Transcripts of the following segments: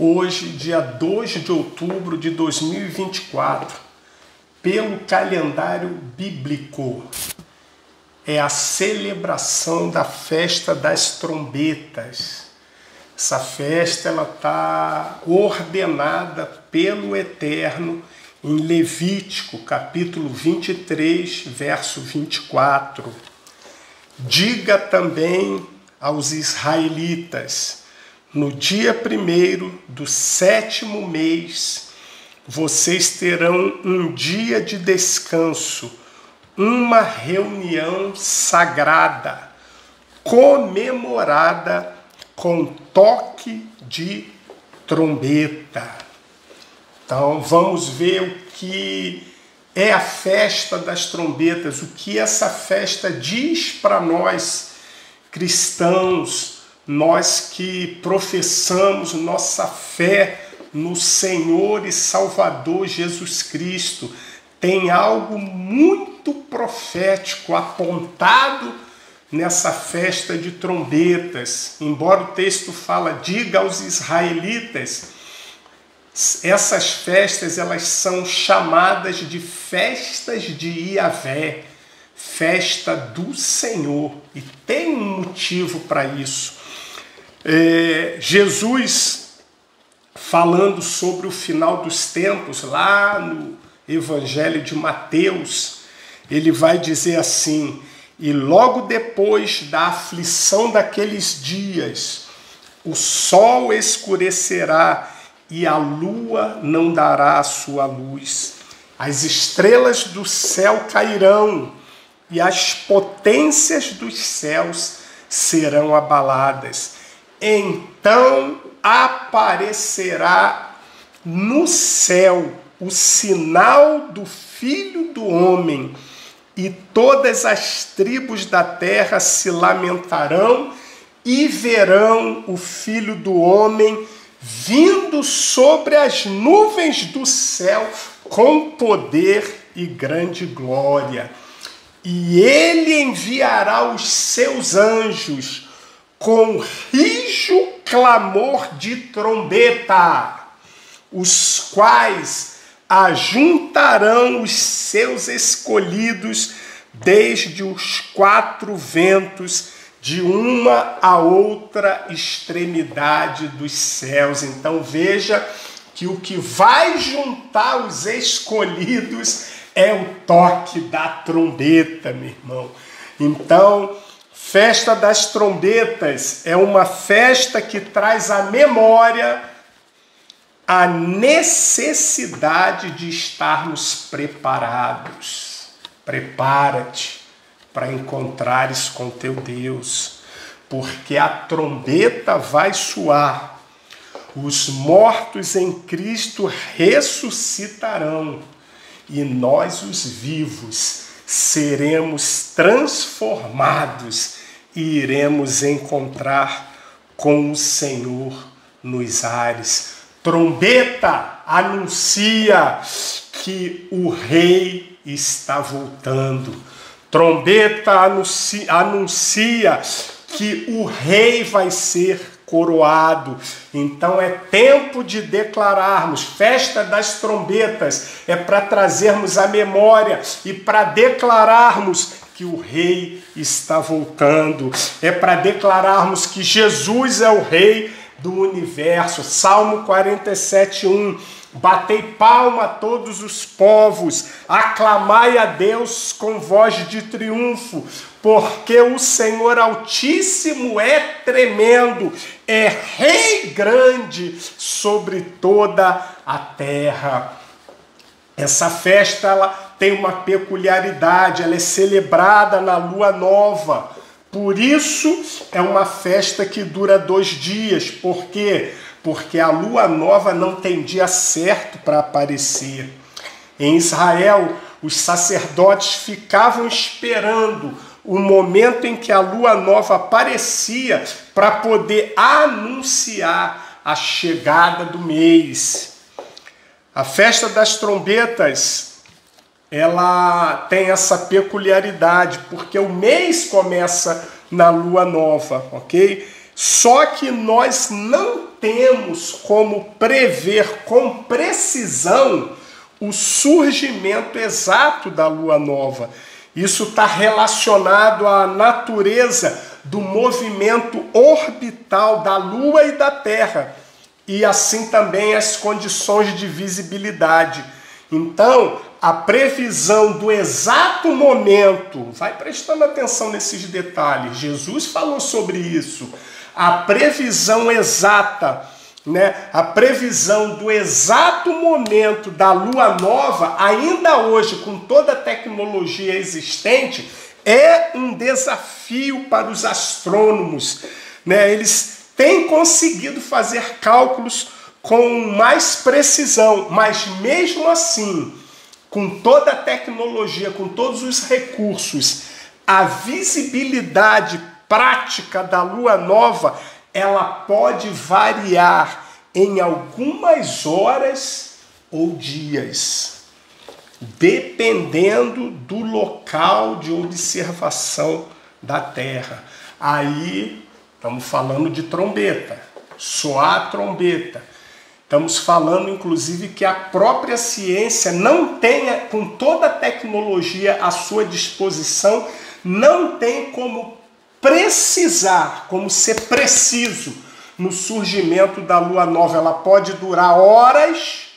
Hoje, dia 2 de outubro de 2024, pelo calendário bíblico, é a celebração da festa das trombetas. Essa festa ela está ordenada pelo Eterno em Levítico, capítulo 23, verso 24. Diga também aos israelitas: no dia 1º do 7º mês, vocês terão um dia de descanso, uma reunião sagrada, comemorada com toque de trombeta. Então vamos ver o que é a festa das trombetas, o que essa festa diz para nós cristãos, nós que professamos nossa fé no Senhor e Salvador Jesus Cristo. Tem algo muito profético apontado nessa festa de trombetas. Embora o texto fala, diga aos israelitas, essas festas elas são chamadas de festas de Iavé, festa do Senhor, e tem um motivo para isso. Jesus, falando sobre o final dos tempos, lá no Evangelho de Mateus, ele vai dizer assim: e logo depois da aflição daqueles dias, o sol escurecerá e a lua não dará a sua luz. As estrelas do céu cairão e as potências dos céus serão abaladas. Então aparecerá no céu o sinal do Filho do Homem, e todas as tribos da terra se lamentarão e verão o Filho do Homem vindo sobre as nuvens do céu com poder e grande glória. E ele enviará os seus anjos com rijo clamor de trombeta, os quais ajuntarão os seus escolhidos desde os 4 ventos, de uma a outra extremidade dos céus. Então veja que o que vai juntar os escolhidos é o toque da trombeta, meu irmão. Então, festa das trombetas é uma festa que traz à memória a necessidade de estarmos preparados. Prepara-te para encontrares com teu Deus, porque a trombeta vai soar, os mortos em Cristo ressuscitarão e nós, os vivos, seremos transformados e iremos encontrar com o Senhor nos ares. Trombeta anuncia que o rei está voltando. Trombeta anuncia que o rei vai ser coroado. Então é tempo de declararmos. Festa das trombetas é para trazermos a memória e para declararmos que o rei está voltando. É para declararmos que Jesus é o rei do universo. Salmo 47:1. Batei palma a todos os povos, aclamai a Deus com voz de triunfo, porque o Senhor Altíssimo é tremendo, é Rei grande sobre toda a terra. Essa festa ela tem uma peculiaridade, ela é celebrada na lua nova. Por isso é uma festa que dura 2 dias. Por quê? Porque a lua nova não tem dia certo para aparecer. Em Israel, os sacerdotes ficavam esperando o momento em que a lua nova aparecia para poder anunciar a chegada do mês. A festa das trombetas, ela tem essa peculiaridade, porque o mês começa na lua nova, ok? Só que nós não temos como prever com precisão o surgimento exato da lua nova. Isso está relacionado à natureza do movimento orbital da Lua e da Terra, e assim também as condições de visibilidade. Então, a previsão do exato momento, vai prestando atenção nesses detalhes, Jesus falou sobre isso, a previsão exata, a previsão do exato momento da lua nova, ainda hoje, com toda a tecnologia existente, é um desafio para os astrônomos. Eles têm conseguido fazer cálculos com mais precisão, mas mesmo assim, com toda a tecnologia, com todos os recursos, a visibilidade prática da lua nova, ela pode variar em algumas horas ou dias, dependendo do local de observação da Terra. Aí estamos falando de trombeta, soar a trombeta. Estamos falando, inclusive, que a própria ciência não tenha, com toda a tecnologia à sua disposição, não tem como precisar, como ser preciso no surgimento da lua nova. Ela pode durar horas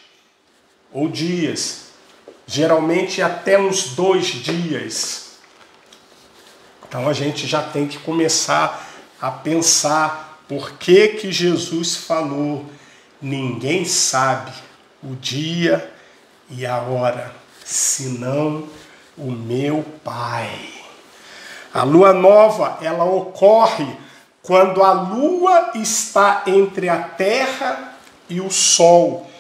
ou dias, geralmente até uns 2 dias. Então a gente já tem que começar a pensar por que Jesus falou: ninguém sabe o dia e a hora, senão o meu Pai. A lua nova, ela ocorre quando a lua está entre a Terra e o Sol.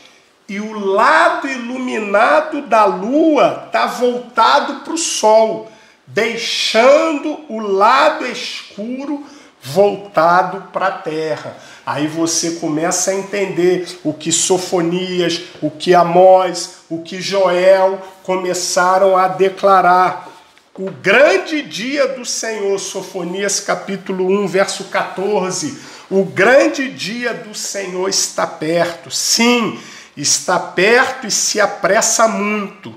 E o lado iluminado da lua está voltado para o Sol, deixando o lado escuro voltado para a Terra. Aí você começa a entender o que Sofonias, o que Amós, o que Joel começaram a declarar. O grande dia do Senhor, Sofonias capítulo 1, verso 14. O grande dia do Senhor está perto. Sim, está perto e se apressa muito.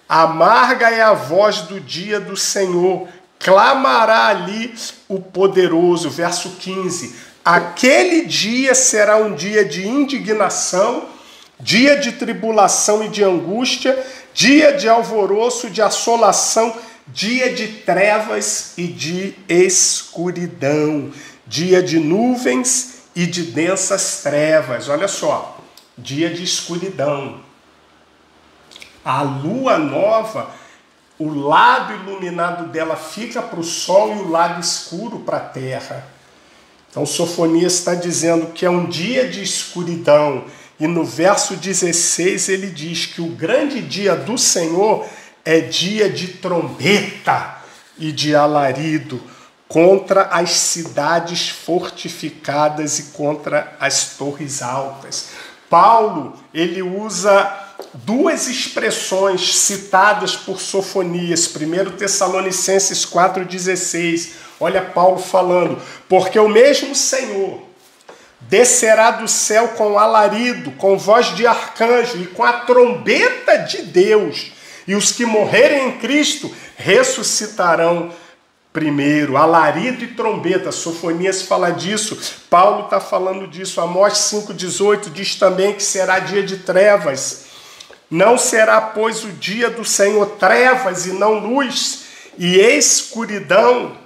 Amarga é a voz do dia do Senhor. Clamará ali o poderoso. Verso 15. Aquele dia será um dia de indignação, dia de tribulação e de angústia, dia de alvoroço, de assolação, dia de trevas e de escuridão, dia de nuvens e de densas trevas. Olha só, dia de escuridão. A lua nova, o lado iluminado dela fica para o sol e o lado escuro para a terra. Então Sofonias está dizendo que é um dia de escuridão. E no verso 16 ele diz que o grande dia do Senhor é dia de trombeta e de alarido contra as cidades fortificadas e contra as torres altas. Paulo, ele usa 2 expressões citadas por Sofonias. 1 Tessalonicenses 4,16. Olha Paulo falando: porque o mesmo Senhor descerá do céu com alarido, com voz de arcanjo e com a trombeta de Deus, e os que morrerem em Cristo ressuscitarão primeiro. Alarido e trombeta, Sofonias fala disso, Paulo está falando disso. Amós 5,18 diz também que será dia de trevas. Não será, pois, o dia do Senhor trevas e não luz, e escuridão.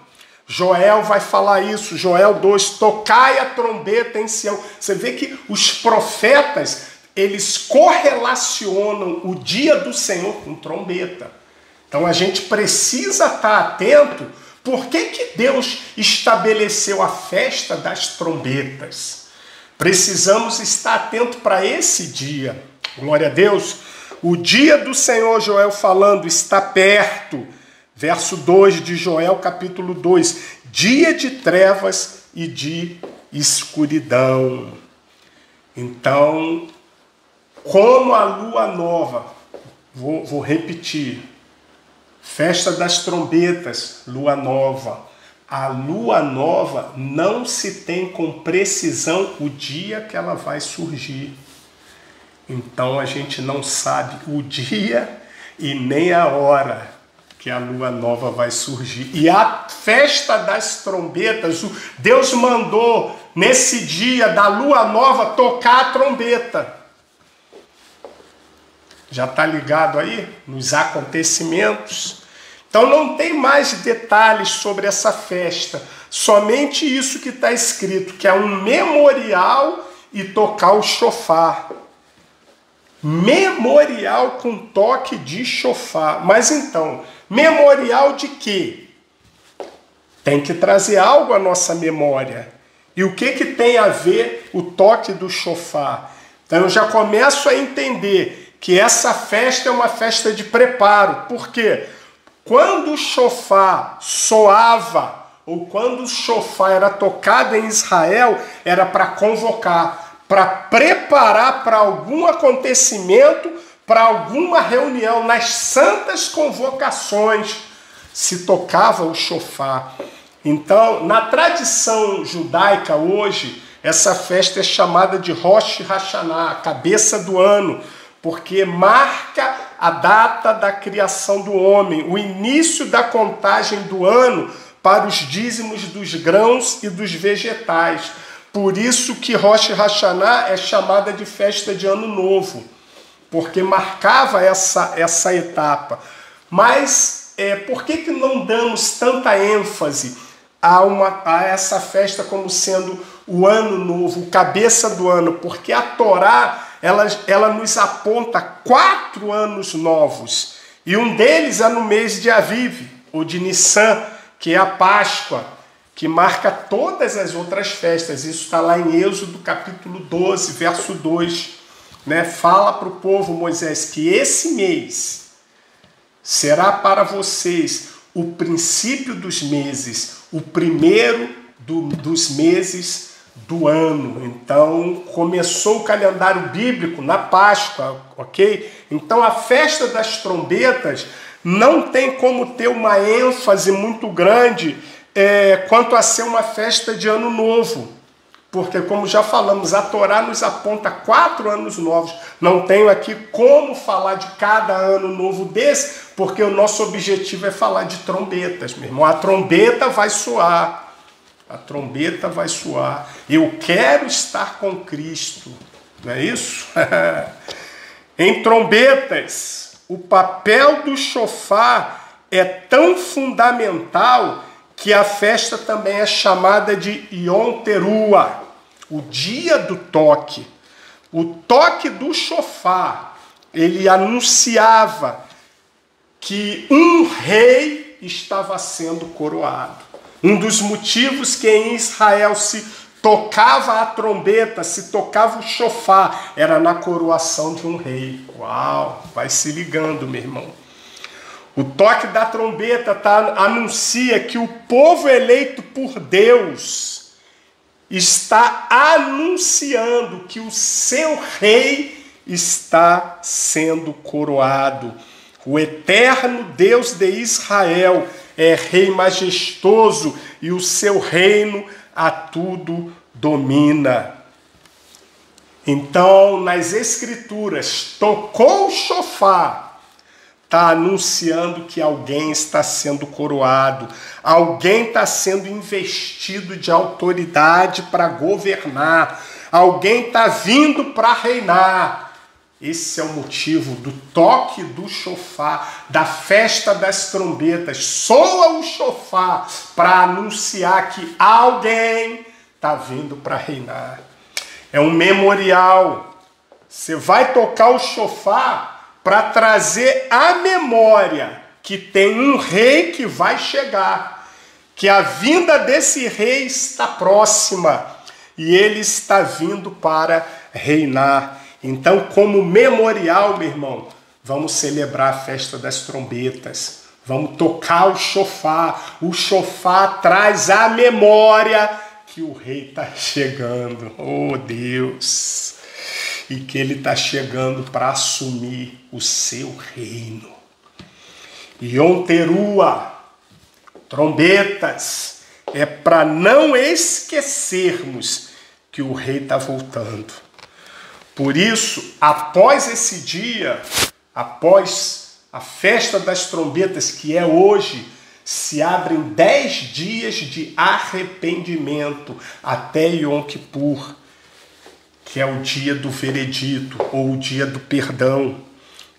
Joel vai falar isso, Joel 2, tocai a trombeta em Sião. Você vê que os profetas, eles correlacionam o dia do Senhor com trombeta. Então a gente precisa estar atento. Por que Deus estabeleceu a festa das trombetas? Precisamos estar atento para esse dia. Glória a Deus. O dia do Senhor, Joel falando, está perto. Verso 2 de Joel, capítulo 2. Dia de trevas e de escuridão. Então, como a lua nova, vou repetir, festa das trombetas, lua nova. A lua nova não se tem com precisão o dia que ela vai surgir. Então a gente não sabe o dia e nem a hora que a lua nova vai surgir. E a festa das trombetas, Deus mandou nesse dia da lua nova tocar a trombeta. Já está ligado aí nos acontecimentos? Então não tem mais detalhes sobre essa festa, somente isso que está escrito, que é um memorial e tocar o chofar. Memorial com toque de chofar. Mas então, memorial de quê? Tem que trazer algo à nossa memória. E o que tem a ver o toque do chofar? Então eu já começo a entender que essa festa é uma festa de preparo. Por quê? Quando o chofar soava, ou quando o chofar era tocado em Israel, era para convocar, para preparar para algum acontecimento, para alguma reunião. Nas santas convocações se tocava o chofar. Então, na tradição judaica hoje, essa festa é chamada de Rosh Hashanah, a cabeça do ano, porque marca a data da criação do homem, o início da contagem do ano para os dízimos dos grãos e dos vegetais. Por isso que Rosh Hashanah é chamada de festa de ano novo, porque marcava essa etapa. Mas por que não damos tanta ênfase a essa festa como sendo o ano novo, o cabeça do ano? Porque a Torá ela nos aponta 4 anos novos. E um deles é no mês de Aviv, ou de Nissan, que é a Páscoa, que marca todas as outras festas. Isso está lá em Êxodo, capítulo 12, verso 2. Fala para o povo, Moisés, que esse mês será para vocês o princípio dos meses, o primeiro dos meses do ano. Então, começou o calendário bíblico na Páscoa, ok? Então, a festa das trombetas não tem como ter uma ênfase muito grande quanto a ser uma festa de ano novo. Porque, como já falamos, a Torá nos aponta 4 anos novos. Não tenho aqui como falar de cada ano novo desse, porque o nosso objetivo é falar de trombetas, meu irmão. A trombeta vai soar. A trombeta vai soar. Eu quero estar com Cristo. Não é isso? Em trombetas, o papel do chofar é tão fundamental que a festa também é chamada de Yom Teruah, o dia do toque. O toque do chofar, ele anunciava que um rei estava sendo coroado. Um dos motivos que em Israel se tocava a trombeta, se tocava o chofar, era na coroação de um rei. Uau, vai se ligando, meu irmão. O toque da trombeta anuncia que o povo eleito por Deus está anunciando que o seu rei está sendo coroado. O eterno Deus de Israel é rei majestoso e o seu reino a tudo domina. Então, nas Escrituras, tocou o chofar, está anunciando que alguém está sendo coroado, alguém está sendo investido de autoridade para governar, alguém está vindo para reinar. Esse é o motivo do toque do chofar, da festa das trombetas. Soa o chofar para anunciar que alguém está vindo para reinar. É um memorial. Você vai tocar o chofar para trazer à memória que tem um rei que vai chegar, que a vinda desse rei está próxima e ele está vindo para reinar. Então, como memorial, meu irmão, vamos celebrar a festa das trombetas, vamos tocar o chofar. O chofar traz à memória que o rei está chegando, oh Deus, e que ele está chegando para assumir o seu reino. Yom Teruah, trombetas, é para não esquecermos que o rei está voltando. Por isso, após esse dia, após a festa das trombetas, que é hoje, se abrem 10 dias de arrependimento até Yom Kippur, que é o dia do veredito ou o dia do perdão.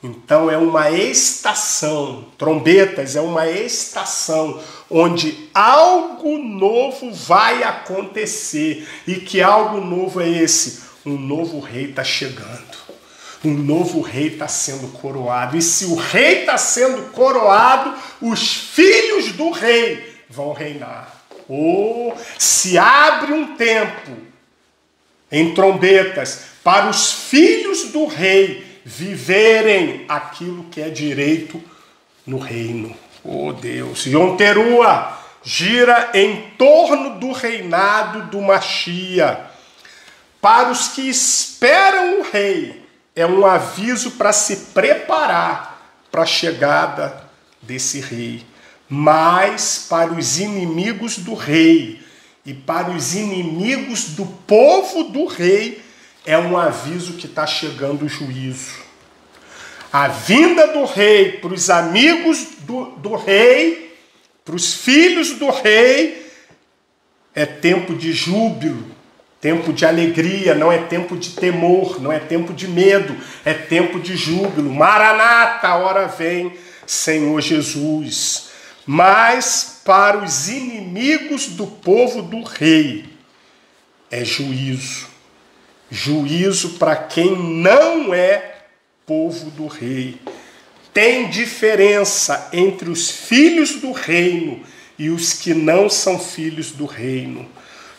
Então é uma estação, trombetas é uma estação onde algo novo vai acontecer. E que algo novo é esse? Um novo rei está chegando. Um novo rei está sendo coroado. E se o rei está sendo coroado, os filhos do rei vão reinar. Se abre um tempo em trombetas para os filhos do rei viverem aquilo que é direito no reino. Deus! Yom Teruah gira em torno do reinado do Mashiach. Para os que esperam o rei, é um aviso para se preparar para a chegada desse rei. Mas para os inimigos do rei e para os inimigos do povo do rei, é um aviso que está chegando o juízo. A vinda do rei para os amigos do rei, para os filhos do rei, é tempo de júbilo, tempo de alegria, não é tempo de temor, não é tempo de medo, é tempo de júbilo. Maranata, a hora vem, Senhor Jesus. Mas para os inimigos do povo do rei, é juízo. Juízo para quem não é povo do rei. Tem diferença entre os filhos do reino e os que não são filhos do reino.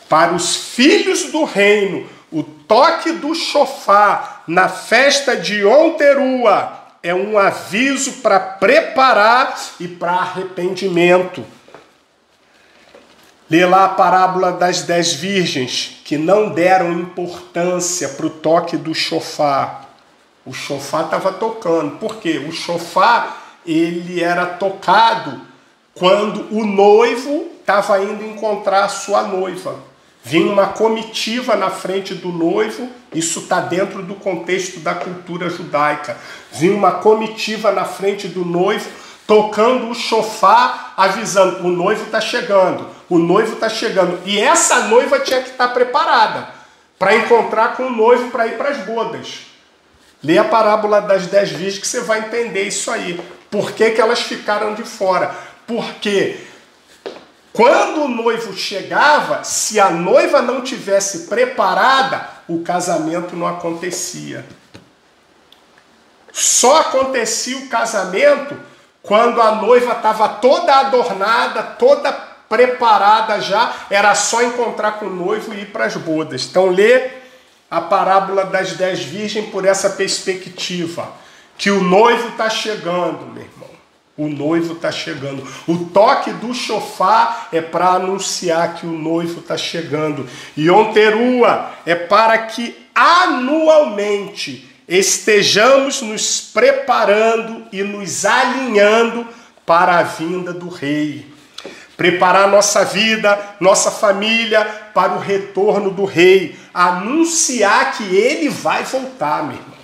Para os filhos do reino, o toque do shofar na festa de Yom Teruah é um aviso para preparar e para arrependimento. Lê lá a parábola das 10 virgens que não deram importância para o toque do shofar. O shofar estava tocando. Por quê? O shofar ele era tocado quando o noivo estava indo encontrar a sua noiva. Vinha uma comitiva na frente do noivo, isso está dentro do contexto da cultura judaica. Vinha uma comitiva na frente do noivo, tocando o shofar, avisando, o noivo está chegando, o noivo está chegando. E essa noiva tinha que estar preparada para encontrar com o noivo para ir para as bodas. Lê a parábola das 10 virgens que você vai entender isso aí. Por que que elas ficaram de fora? Porque quando o noivo chegava, se a noiva não tivesse preparada, o casamento não acontecia. Só acontecia o casamento quando a noiva estava toda adornada, toda preparada já, era só encontrar com o noivo e ir para as bodas. Então lê a parábola das 10 virgens por essa perspectiva, que o noivo está chegando, meu irmão. O noivo está chegando. O toque do shofar é para anunciar que o noivo está chegando. Yom Teruah é para que anualmente estejamos nos preparando e nos alinhando para a vinda do rei. Preparar nossa vida, nossa família para o retorno do rei. Anunciar que ele vai voltar, meu irmão.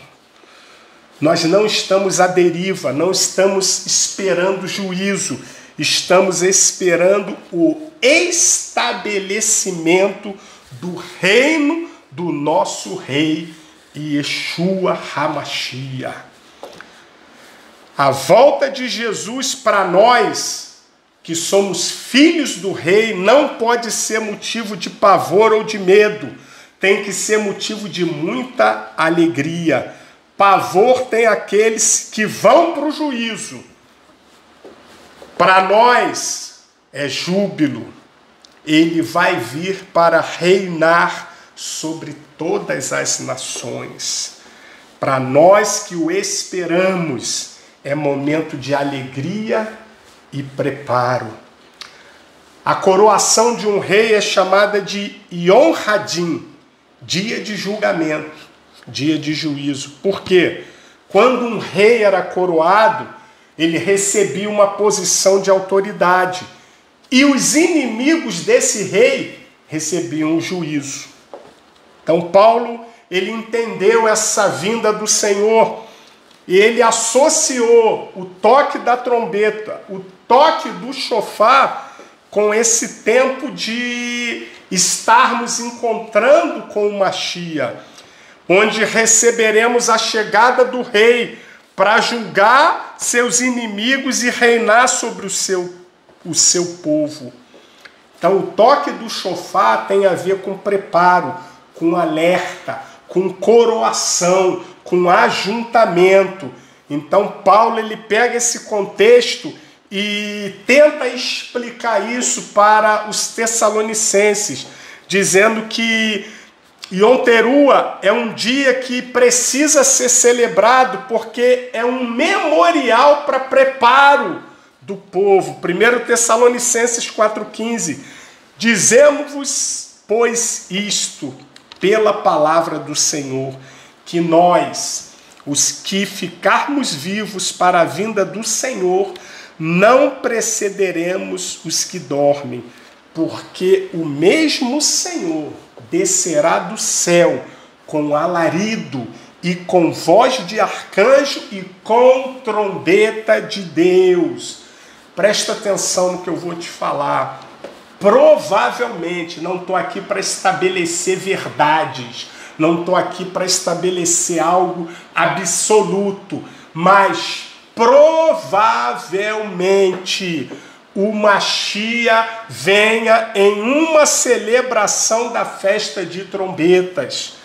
Nós não estamos à deriva, não estamos esperando juízo, estamos esperando o estabelecimento do reino do nosso rei Yeshua HaMashiach. A volta de Jesus para nós, que somos filhos do rei, não pode ser motivo de pavor ou de medo, tem que ser motivo de muita alegria. Pavor tem aqueles que vão para o juízo. Para nós é júbilo. Ele vai vir para reinar sobre todas as nações. Para nós que o esperamos, é momento de alegria e preparo. A coroação de um rei é chamada de Yom Hadin, dia de julgamento. Dia de juízo. Por quê? Quando um rei era coroado, ele recebia uma posição de autoridade. e os inimigos desse rei recebiam o juízo. Então Paulo, ele entendeu essa vinda do Senhor e ele associou o toque da trombeta, o toque do chofar, com esse tempo de estarmos encontrando com o Mashiach, onde receberemos a chegada do rei para julgar seus inimigos e reinar sobre o seu povo. Então o toque do chofar tem a ver com preparo, com alerta, com coroação, com ajuntamento. Então Paulo, ele pega esse contexto e tenta explicar isso para os tessalonicenses, dizendo que Yom Teruah é um dia que precisa ser celebrado porque é um memorial para preparo do povo. 1 Tessalonicenses 4,15. Dizemos-vos, pois, isto, pela palavra do Senhor, que nós, os que ficarmos vivos para a vinda do Senhor, não precederemos os que dormem, porque o mesmo Senhor descerá do céu com alarido e com voz de arcanjo e com trombeta de Deus. Presta atenção no que eu vou te falar. Provavelmente, não estou aqui para estabelecer verdades, não estou aqui para estabelecer algo absoluto, mas provavelmente o Mashiach venha em uma celebração da festa de trombetas.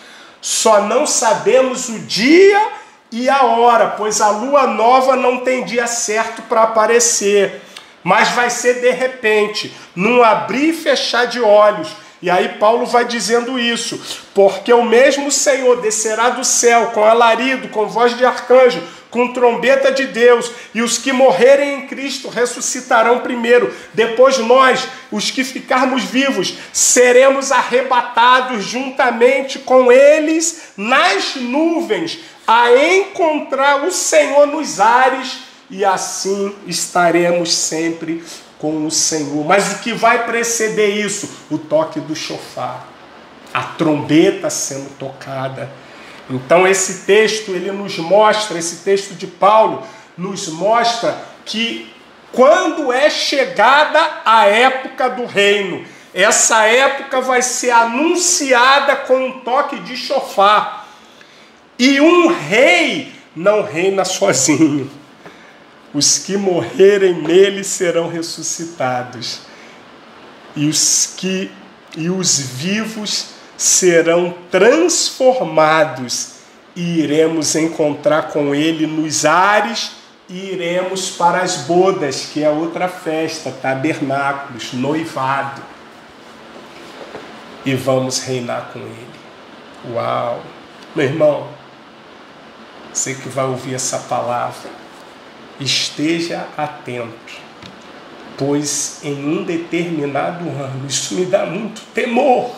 Só não sabemos o dia e a hora, pois a lua nova não tem dia certo para aparecer. Mas vai ser de repente, num abrir e fechar de olhos. E aí Paulo vai dizendo isso, porque o mesmo Senhor descerá do céu com alarido, com voz de arcanjo, com trombeta de Deus, e os que morrerem em Cristo ressuscitarão primeiro. Depois nós, os que ficarmos vivos, seremos arrebatados juntamente com eles nas nuvens, a encontrar o Senhor nos ares, e assim estaremos sempre com o Senhor. Mas o que vai preceder isso? O toque do chofar, a trombeta sendo tocada. Então esse texto, ele nos mostra, esse texto de Paulo, nos mostra que quando é chegada a época do reino, essa época vai ser anunciada com um toque de chofar. E um rei não reina sozinho. Os que morrerem nele serão ressuscitados. E os vivos serão transformados. E iremos encontrar com ele nos ares e iremos para as bodas, que é outra festa, tabernáculos, noivado. E vamos reinar com ele. Uau! Meu irmão, você que vai ouvir essa palavra, esteja atento, pois em um determinado ano, isso me dá muito temor,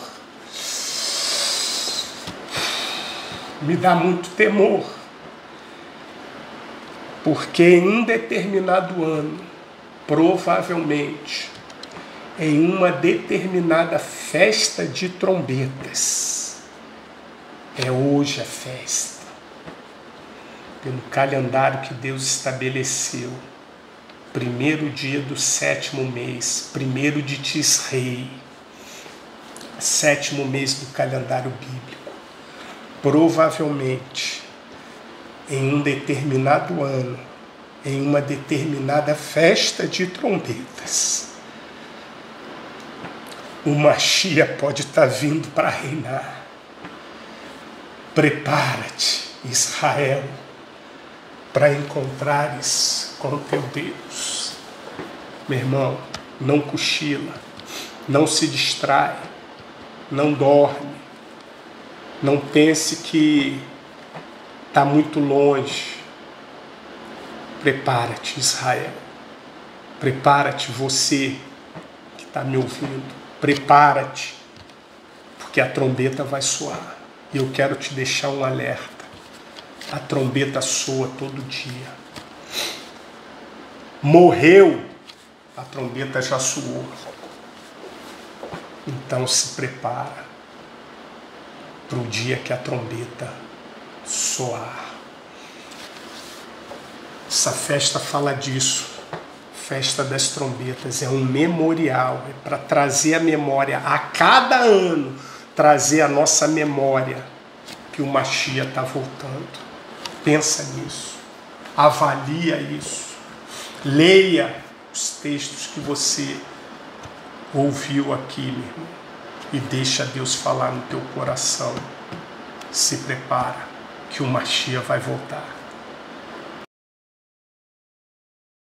porque em um determinado ano, provavelmente, em uma determinada festa de trombetas, é hoje a festa, pelo calendário que Deus estabeleceu, primeiro dia do 7º mês, primeiro de Tisrei, 7º mês do calendário bíblico. Provavelmente, em um determinado ano, em uma determinada festa de trombetas, o Mashiach pode estar vindo para reinar. Prepara-te, Israel, para encontrares com teu Deus. Meu irmão, não cochila, não se distrai, não dorme, não pense que está muito longe. Prepara-te, Israel. Prepara-te, você que está me ouvindo. Prepara-te, porque a trombeta vai soar. E eu quero te deixar um alerta. A trombeta soa todo dia. Morreu A trombeta já soou. Então se prepara para o dia que a trombeta soar. Essa festa fala disso. Festa das trombetas é um memorial, é para trazer a memória a cada ano, trazer a nossa memória que o Mashiach está voltando. Pensa nisso, avalia isso, leia os textos que você ouviu aqui, meu irmão, e deixa Deus falar no teu coração. Se prepara, que o Mashiach vai voltar.